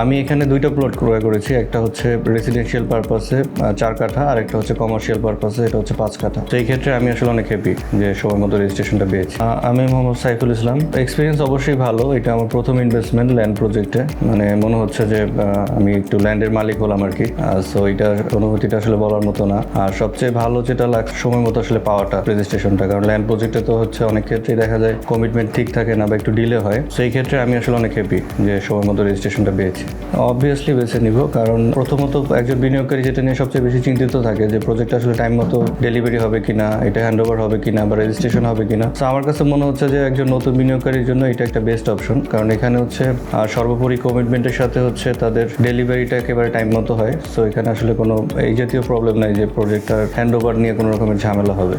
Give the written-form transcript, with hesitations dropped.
আমি এখানে দুইটা প্লট ক্রয় করেছি, একটা হচ্ছে রেসিডেন্সিয়াল পারপাসে 4 কাঠা আর একটা হচ্ছে কমার্শিয়াল পারপাসে, এটা হচ্ছে 5 কাঠা। তো এই ক্ষেত্রে আমি আসলে অনেক হ্যাপি যে সময় মতো রেজিস্ট্রেশনটা পেয়েছি। আমি মোহাম্মদ সাইফুল ইসলাম। এক্সপিরিয়েন্স অবশ্যই ভালো, এটা আমার প্রথম ইনভেস্টমেন্ট ল্যান্ড প্রজেক্টে। মানে মনে হচ্ছে যে আমি একটু ল্যান্ডের মালিক হলাম আর কি। সো এটার অনুভূতিটা আসলে বলার মতো না। আর সবচেয়ে ভালো যেটা লাগছে সময় মতো আসলে পাওয়াটা, রেজিস্ট্রেশনটা। কারণ ল্যান্ড প্রজেক্টে তো হচ্ছে অনেক ক্ষেত্রেই দেখা যায় কমিটমেন্ট ঠিক থাকে না বা একটু ডিলে হয়। সেই ক্ষেত্রে আমি আসলে অনেক হ্যাপি যে সময় মতো রেজিস্ট্রেশনটা পেয়েছি। অবভিয়াসলি বেছে নিব, কারণ প্রথমত একজন বিনিয়োগকারী যেটা নিয়ে সবচেয়ে বেশি চিন্তিত থাকে যে প্রজেক্ট আসলে টাইম মতো ডেলিভারি হবে কিনা, এটা হ্যান্ড ওভার হবে কিনা বা রেজিস্ট্রেশন হবে কিনা। তো আমার কাছে মনে হচ্ছে যে একজন নতুন বিনিয়োগকারীর জন্য এটা একটা বেস্ট অপশন, কারণ এখানে হচ্ছে সর্বোপরি কমিটমেন্টের সাথে হচ্ছে তাদের ডেলিভারিটা একেবারে টাইম মতো হয়। সো এখানে আসলে কোনো এই জাতীয় প্রবলেম নাই যে প্রজেক্টটার হ্যান্ড ওভার নিয়ে কোনো রকমের ঝামেলা হবে।